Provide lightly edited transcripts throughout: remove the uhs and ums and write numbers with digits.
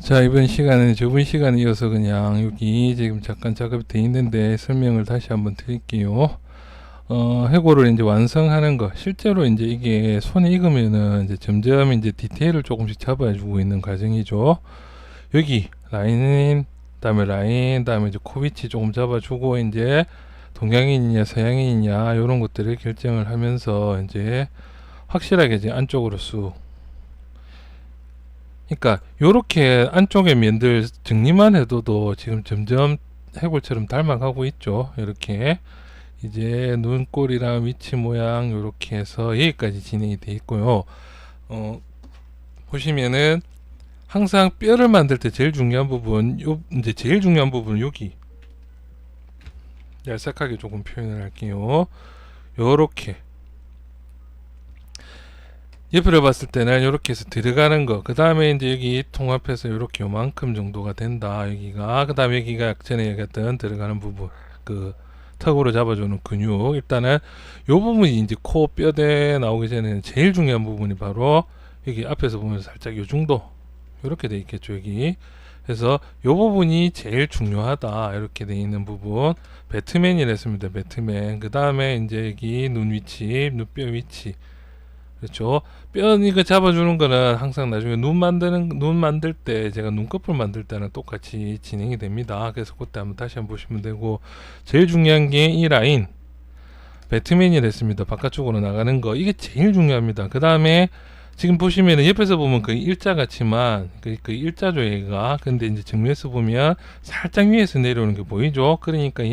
자, 이번 시간은 저번 시간에 이어서 그냥 여기 지금 잠깐 작업이 돼 있는데 설명을 다시 한번 드릴게요. 해고를 이제 완성하는 거, 실제로 이제 이게 손에 익으면은 이제 점점 이제 디테일을 조금씩 잡아주고 있는 과정이죠. 여기 라인, 다음에 이제 코 위치 조금 잡아주고 이제 동양인이냐 서양인이냐 이런 것들을 결정을 하면서 이제 확실하게 이제 안쪽으로 쑥, 그러니까 요렇게 안쪽에 면들 정리만 해도도 지금 점점 해골처럼 닮아가고 있죠. 이렇게 이제 눈꼬리랑 위치 모양 요렇게 해서 여기까지 진행이 돼 있고요. 보시면은 항상 뼈를 만들 때 제일 중요한 부분, 이제 제일 중요한 부분은 여기 얄싹하게 조금 표현을 할게요. 요렇게 옆으로 봤을 때는 이렇게 해서 들어가는 거, 그 다음에 이제 여기 통합해서 이렇게 요만큼 정도가 된다. 여기가, 그 다음에 여기가 전에 얘기했던 들어가는 부분, 그 턱으로 잡아주는 근육. 일단은 요 부분이 이제 코 뼈대 나오기 전에는 제일 중요한 부분이 바로 여기 앞에서 보면 살짝 요 정도 이렇게 돼 있겠죠. 여기. 그래서 요 부분이 제일 중요하다. 이렇게 돼 있는 부분. 배트맨이라 했습니다. 배트맨. 그 다음에 이제 여기 눈 위치, 눈뼈 위치. 그렇죠. 뼈 이거 잡아주는 거는 항상 나중에 눈 만들 때, 제가 눈꺼풀 만들 때는 똑같이 진행이 됩니다. 그래서 그때 한번 다시 한번 보시면 되고, 제일 중요한 게 이 라인, 배트맨이 됐습니다. 바깥쪽으로 나가는 거, 이게 제일 중요합니다. 그 다음에 지금 보시면은 옆에서 보면 거의 일자 같지만 그 일자죠 얘가. 근데 이제 정면에서 보면 살짝 위에서 내려오는 게 보이죠. 그러니까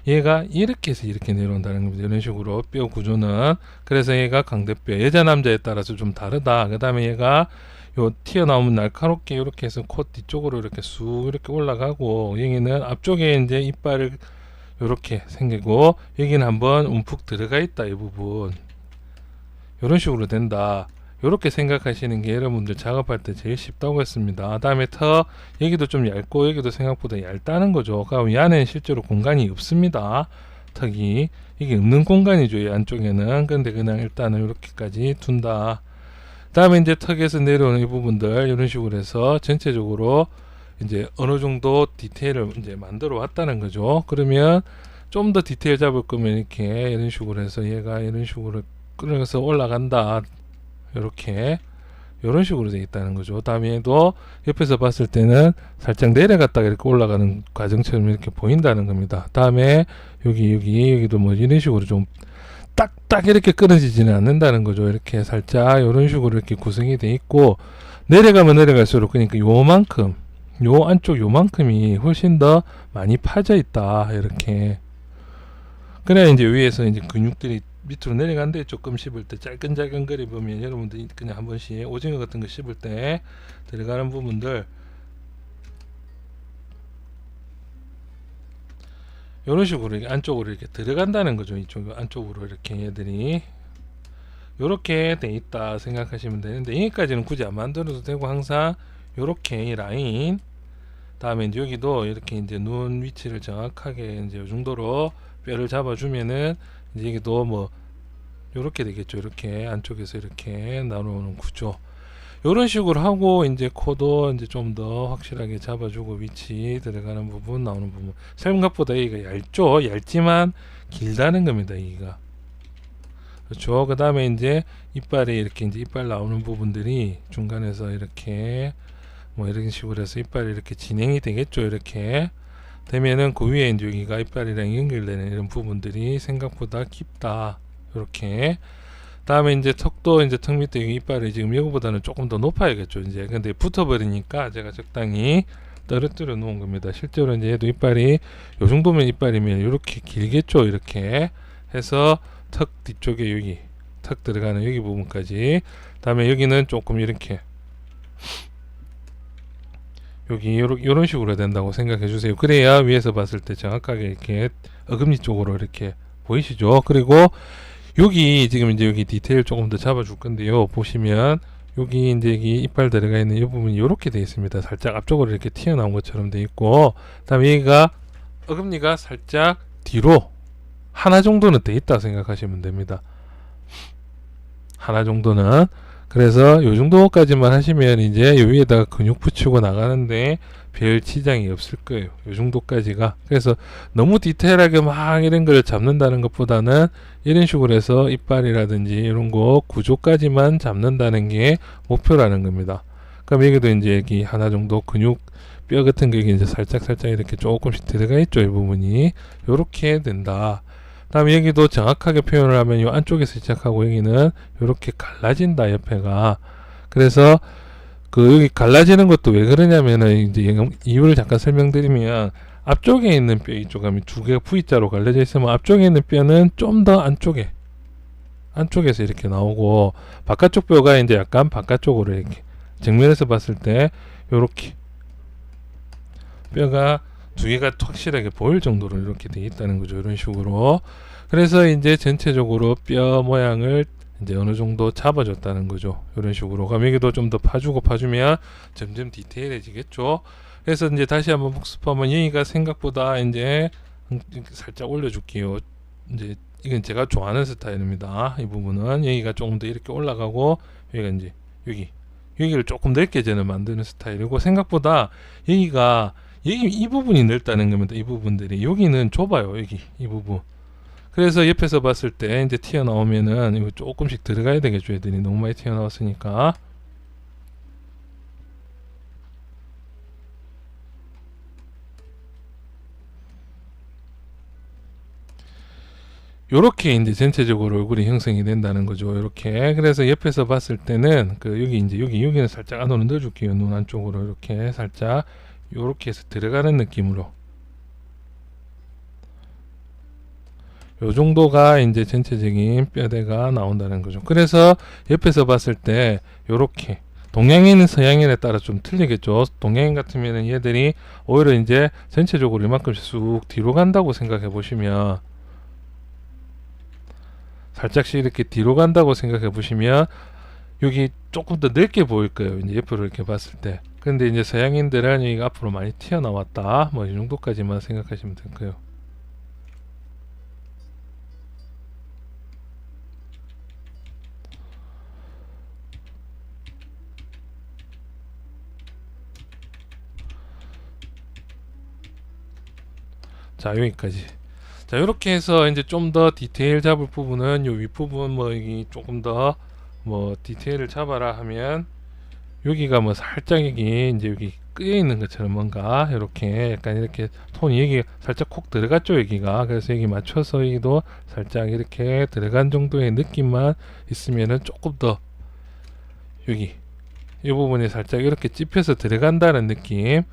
얘가 이렇게 해서 이렇게 내려온다는 겁니다. 이런 식으로 뼈 구조는. 그래서 얘가 강대뼈, 여자 남자에 따라서 좀 다르다. 그 다음에 얘가 요 튀어나오면 날카롭게 이렇게 해서 코 뒤쪽으로 이렇게 쑥 이렇게 올라가고, 여기는 앞쪽에 이제 이빨을 이렇게 생기고, 여기는 한번 움푹 들어가 있다. 이 부분 이런 식으로 된다. 이렇게 생각하시는 게 여러분들 작업할 때 제일 쉽다고 했습니다. 다음에 턱, 여기도 좀 얇고 여기도 생각보다 얇다는 거죠. 그럼 이 안에는 실제로 공간이 없습니다. 턱이 이게 없는 공간이죠, 이 안쪽에는. 근데 그냥 일단은 이렇게까지 둔다. 다음에 이제 턱에서 내려오는 이 부분들 이런 식으로 해서 전체적으로 이제 어느 정도 디테일을 이제 만들어 왔다는 거죠. 그러면 좀 더 디테일 잡을 거면 이렇게 이런 식으로 해서 얘가 이런 식으로 끌어서 올라간다. 이렇게 이런 식으로 되어 있다는 거죠. 다음에도 옆에서 봤을 때는 살짝 내려갔다가 이렇게 올라가는 과정처럼 이렇게 보인다는 겁니다. 다음에 여기도 뭐 이런 식으로 좀 딱딱 이렇게 끊어지지는 않는다는 거죠. 이렇게 살짝 이런 식으로 이렇게 구성이 돼 있고, 내려가면 내려갈수록 그러니까 요만큼, 요 안쪽 요만큼이 훨씬 더 많이 파져 있다. 이렇게. 그래야 이제 위에서 이제 근육들이 밑으로 내려간데, 조금 씹을 때 짧근잘근 거리 보면 여러분들 그냥 한 번씩 오징어 같은 거 씹을 때 들어가는 부분들 이런 식으로 이렇게 안쪽으로 이렇게 들어간다는 거죠. 이쪽 안쪽으로 이렇게 얘들이 이렇게 돼 있다 생각하시면 되는데, 여기까지는 굳이 안 만들어도 되고, 항상 이렇게 이 라인, 다음에 이제 여기도 이렇게 이제 눈 위치를 정확하게 이제 이 정도로 뼈를 잡아주면은 이제 여기도 뭐 요렇게 되겠죠. 이렇게 안쪽에서 이렇게 나오는 구조 요런 식으로 하고, 이제 코도 이제 좀 더 확실하게 잡아주고, 위치 들어가는 부분 나오는 부분, 생각보다 여기가 얇죠. 얇지만 길다는 겁니다. 여기가. 그렇죠. 그 다음에 이제 이빨에 이렇게 이제 이빨 나오는 부분들이 중간에서 이렇게 뭐 이런 식으로 해서 이빨이 이렇게 진행이 되겠죠. 이렇게 되면은 그 위에 이제 여기가 이빨이랑 연결되는 이런 부분들이 생각보다 깊다. 이렇게. 다음에 이제 턱도 이제 턱 밑에 이빨이 지금 이거보다는 조금 더 높아야겠죠. 이제 근데 붙어버리니까 제가 적당히 떨어뜨려 놓은 겁니다. 실제로 이제 얘도 이빨이 요 정도면 이빨이면 이렇게 길겠죠. 이렇게 해서 턱 뒤쪽에 여기 턱 들어가는 여기 부분까지. 다음에 여기는 조금 이렇게 여기 요런 식으로 된다고 생각해 주세요. 그래야 위에서 봤을 때 정확하게 이렇게 어금니 쪽으로 이렇게 보이시죠? 그리고 여기 지금 이제 여기 디테일 조금 더 잡아줄 건데요. 보시면 여기 이제 여기 이빨 들어가 있는 이 부분이 이렇게 되어 있습니다. 살짝 앞쪽으로 이렇게 튀어나온 것처럼 되어 있고, 그다음에 여기가 어금니가 살짝 뒤로 하나 정도는 돼 있다 생각하시면 됩니다. 하나 정도는. 그래서 요 정도까지만 하시면 이제 요 위에다가 근육 붙이고 나가는데 별 지장이 없을 거예요. 요 정도까지가. 그래서 너무 디테일하게 막 이런 걸 잡는다는 것보다는 이런 식으로 해서 이빨이라든지 이런 거 구조까지만 잡는다는 게 목표라는 겁니다. 그럼 여기도 이제 여기 하나 정도 근육 뼈 같은 게 이제 살짝 이렇게 조금씩 들어가 있죠. 이 부분이 요렇게 된다. 다음에 여기도 정확하게 표현을 하면 이 안쪽에서 시작하고 여기는 이렇게 갈라진다 옆에가. 그래서 그 여기 갈라지는 것도 왜 그러냐면은 이제 이유를 잠깐 설명드리면 앞쪽에 있는 뼈 이쪽함이 두 개가 V자로 갈라져 있으면 앞쪽에 있는 뼈는 좀 더 안쪽에서 이렇게 나오고 바깥쪽 뼈가 이제 약간 바깥쪽으로 이렇게 정면에서 봤을 때 요렇게 뼈가 두 개가 확실하게 보일 정도로 이렇게 돼 있다는 거죠. 이런 식으로. 그래서 이제 전체적으로 뼈 모양을 이제 어느 정도 잡아줬다는 거죠. 이런 식으로. 그럼 여기도 좀 더 파주면 점점 디테일해지겠죠. 그래서 이제 다시 한번 복습하면 여기가 생각보다 이제 살짝 올려줄게요. 이제 이건 제가 좋아하는 스타일입니다. 이 부분은 여기가 조금 더 이렇게 올라가고 여기가 이제 여기를 조금 넓게 저는 만드는 스타일이고 생각보다 여기가 이 부분이 넓다는 겁니다. 이 부분들이 여기는 좁아요. 여기 이 부분. 그래서 옆에서 봤을 때 이제 튀어나오면은 이거 조금씩 들어가야 되겠죠. 애들이 너무 많이 튀어나왔으니까. 요렇게 이제 전체적으로 얼굴이 형성이 된다는 거죠. 요렇게. 그래서 옆에서 봤을 때는 그 여기 이제 여기는 살짝 안으로 넣어줄게요. 눈 안쪽으로 이렇게 살짝 요렇게 해서 들어가는 느낌으로. 요 정도가 이제 전체적인 뼈대가 나온다는 거죠. 그래서 옆에서 봤을 때 요렇게 동양인은 서양인에 따라 좀 틀리겠죠. 동양인 같으면은 얘들이 오히려 이제 전체적으로 이만큼씩 쑥 뒤로 간다고 생각해 보시면 살짝씩 이렇게 뒤로 간다고 생각해 보시면 여기 조금 더 넓게 보일 거예요. 이제 옆으로 이렇게 봤을 때. 근데 이제 서양인들은 여기가 앞으로 많이 튀어나왔다. 뭐 이 정도까지만 생각하시면 될 거예요. 자, 여기까지. 자, 이렇게 해서 이제 좀 더 디테일 잡을 부분은 요 윗부분 뭐 여기 조금 더 뭐 디테일을 잡아라 하면 여기가 뭐 살짝 여기 이제 여기 끄여 있는 것처럼 뭔가 이렇게 약간 이렇게 톤이 여기 살짝 콕 들어갔죠. 여기가. 그래서 여기 맞춰서 여기도 살짝 이렇게 들어간 정도의 느낌만 있으면은 조금 더 여기 이 부분이 살짝 이렇게 찝혀서 들어간다는 느낌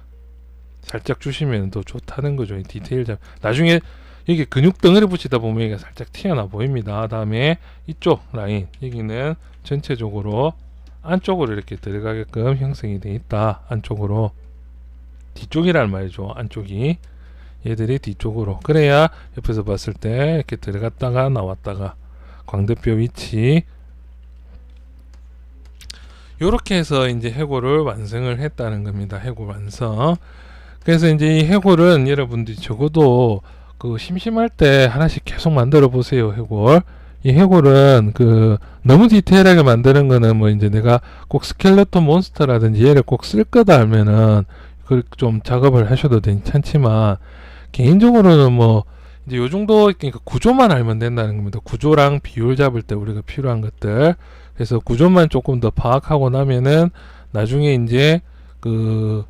살짝 주시면 더 좋다는 거죠. 이 디테일 잡. 나중에 여기 근육 덩어리 붙이다 보면 여기가 살짝 튀어나 보입니다. 다음에 이쪽 라인 여기는 전체적으로 안쪽으로 이렇게 들어가게끔 형성이 되어 있다. 안쪽으로 뒤쪽이란 말이죠. 안쪽이 얘들이 뒤쪽으로 그래야 옆에서 봤을 때 이렇게 들어갔다가 나왔다가 광대뼈 위치 요렇게 해서 이제 해골을 완성을 했다는 겁니다. 해골 완성. 그래서 이제 이 해골은 여러분들이 적어도 그 심심할 때 하나씩 계속 만들어 보세요. 해골. 이 해골은 그 너무 디테일하게 만드는 거는 뭐 이제 내가 꼭 스켈레톤 몬스터라든지 얘를 꼭 쓸 거다 하면은 그 좀 작업을 하셔도 괜찮지만 개인적으로는 뭐 이제 요 정도 그러니까 구조만 알면 된다는 겁니다. 구조랑 비율 잡을 때 우리가 필요한 것들. 그래서 구조만 조금 더 파악하고 나면은 나중에 이제 그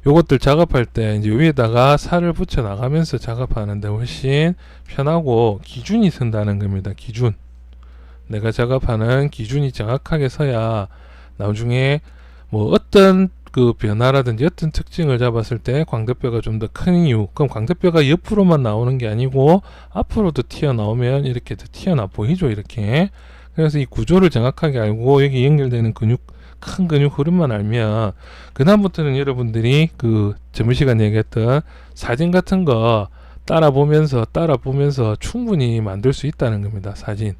요것들 작업할 때 이제 위에다가 살을 붙여 나가면서 작업하는데 훨씬 편하고 기준이 선다는 겁니다. 기준. 내가 작업하는 기준이 정확하게 서야 나중에 뭐 어떤 그 변화라든지 어떤 특징을 잡았을 때 광대뼈가 좀 더 큰 이유. 그럼 광대뼈가 옆으로만 나오는 게 아니고 앞으로도 튀어나오면 이렇게 더 튀어나 보이죠. 이렇게. 그래서 이 구조를 정확하게 알고 여기 연결되는 큰 근육 흐름만 알면 그 다음부터는 여러분들이 그 저번 시간에 얘기했던 사진 같은 거 따라 보면서 충분히 만들 수 있다는 겁니다. 사진.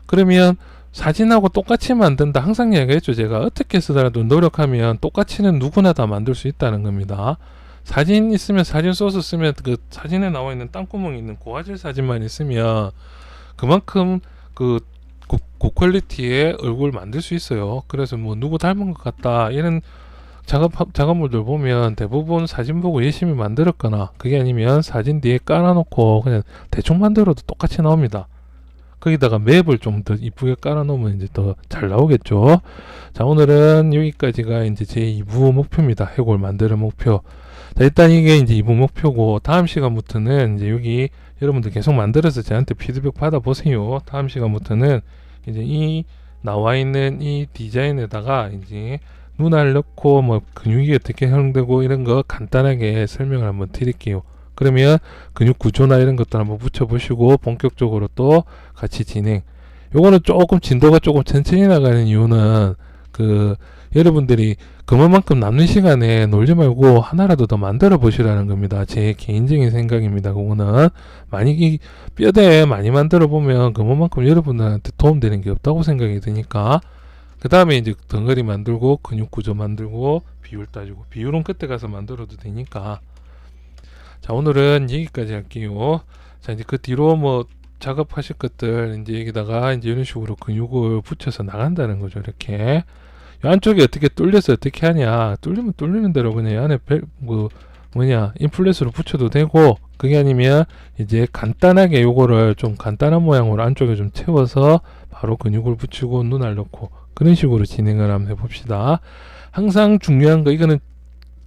그러면 사진하고 똑같이 만든다. 항상 얘기했죠. 제가 어떻게 쓰더라도 노력하면 똑같이는 누구나 다 만들 수 있다는 겁니다. 사진 있으면 사진 소스 쓰면 그 사진에 나와 있는 땅구멍이 있는 고화질 사진만 있으면 그만큼 그 고퀄리티의 얼굴 만들 수 있어요. 그래서 뭐 누구 닮은 것 같다 이런 작업물들 보면 대부분 사진 보고 열심히 만들었거나 그게 아니면 사진 뒤에 깔아놓고 그냥 대충 만들어도 똑같이 나옵니다. 거기다가 맵을 좀 더 이쁘게 깔아놓으면 이제 더 잘 나오겠죠. 자, 오늘은 여기까지가 이제 제 2부 목표입니다. 해골 만드는 목표. 자, 일단 이게 이제 2부 목표고, 다음 시간부터는 이제 여기 여러분들 계속 만들어서 저한테 피드백 받아보세요. 다음 시간부터는 이제 이 나와 있는 이 디자인에다가 이제 눈알 넣고 뭐 근육이 어떻게 형성되고 이런 거 간단하게 설명을 한번 드릴게요. 그러면 근육 구조나 이런 것들 한번 붙여보시고 본격적으로 또 같이 진행. 요거는 조금 진도가 조금 천천히 나가는 이유는 여러분들이 그만큼 남는 시간에 놀지 말고 하나라도 더 만들어 보시라는 겁니다. 제 개인적인 생각입니다. 그거는 만약에 뼈대 많이 만들어 보면 그만큼 여러분들한테 도움되는 게 없다고 생각이 드니까 그 다음에 이제 덩어리 만들고 근육 구조 만들고 비율 따지고 비율은 그때 가서 만들어도 되니까. 자, 오늘은 여기까지 할게요. 자, 이제 그 뒤로 뭐 작업하실 것들 이제 여기다가 이제 이런 식으로 근육을 붙여서 나간다는 거죠. 이렇게 이 안쪽에 어떻게 뚫려서 어떻게 하냐, 뚫리면 뚫리는 대로 그냥 이 안에 인플렛으로 붙여도 되고, 그게 아니면 이제 간단하게 요거를 좀 간단한 모양으로 안쪽에 좀 채워서 바로 근육을 붙이고 눈알 넣고 그런 식으로 진행을 한번 해봅시다. 항상 중요한 거, 이거는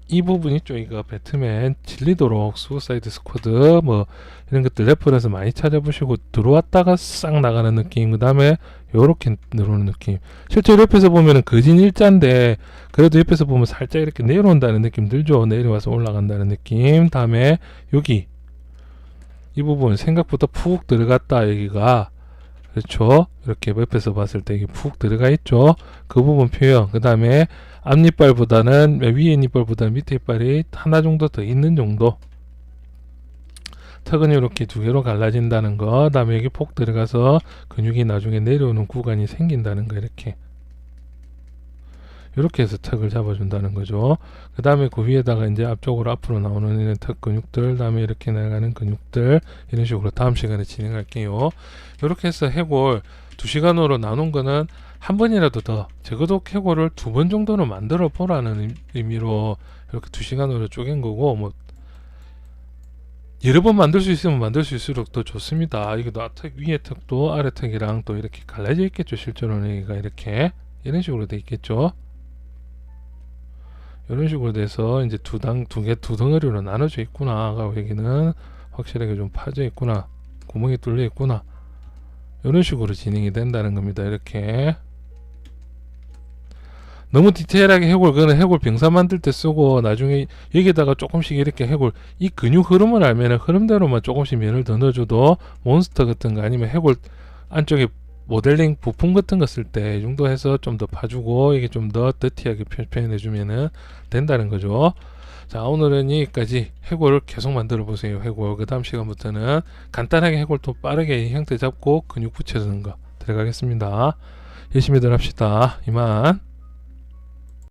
이 부분 있죠. 이거 배트맨 질리도록 수사이드 스쿼드 뭐 이런 것들 레퍼런스 많이 찾아보시고, 들어왔다가 싹 나가는 느낌, 그 다음에 요렇게 내려오는 느낌. 실제로 옆에서 보면은 거진 일자인데 그래도 옆에서 보면 살짝 이렇게 내려온다는 느낌 들죠. 내려와서 올라간다는 느낌. 다음에 여기 이 부분 생각보다 푹 들어갔다. 여기가 그렇죠. 이렇게 옆에서 봤을 때 이게 푹 들어가 있죠. 그 부분 표현. 그 다음에 앞니빨보다는 위에 이빨보다는 밑에 이빨이 하나 정도 더 있는 정도. 턱은 이렇게 두 개로 갈라진다는 거. 다음에 여기 폭 들어가서 근육이 나중에 내려오는 구간이 생긴다는 거. 이렇게 해서 턱을 잡아준다는 거죠. 그 다음에 그 위에다가 이제 앞쪽으로 앞으로 나오는 이런 턱 근육들, 다음에 이렇게 나가는 근육들, 이런 식으로 다음 시간에 진행할게요. 이렇게 해서 해골 2시간으로 나눈 거는 한 번이라도 더, 적어도 해골을 2번 정도는 만들어 보라는 의미로 이렇게 2시간으로 쪼갠 거고, 뭐 여러 번 만들 수 있으면 만들 수 있을수록 더 좋습니다. 이거 턱 위에 턱도 아래 턱이랑 또 이렇게 갈라져 있겠죠. 실제로는 여기가 이렇게 이런 식으로 돼 있겠죠. 이런 식으로 돼서 이제 두 덩어리로 나눠져 있구나. 여기는 확실하게 좀 파져 있구나. 구멍이 뚫려 있구나. 이런 식으로 진행이 된다는 겁니다. 이렇게 너무 디테일하게 그거는 해골 병사 만들 때 쓰고, 나중에 여기다가 조금씩 이렇게 이 근육 흐름을 알면은 흐름대로만 조금씩 면을 더 넣어줘도 몬스터 같은 거 아니면 해골 안쪽에 모델링 부품 같은 거 쓸 때 이 정도 해서 좀 더 파주고 이게 좀 더 더티하게 표현해주면은 된다는 거죠. 자, 오늘은 여기까지. 해골을 계속 만들어 보세요. 해골. 그 다음 시간부터는 간단하게 해골 또 빠르게 형태 잡고 근육 붙여주는 거 들어가겠습니다. 열심히들 합시다. 이만.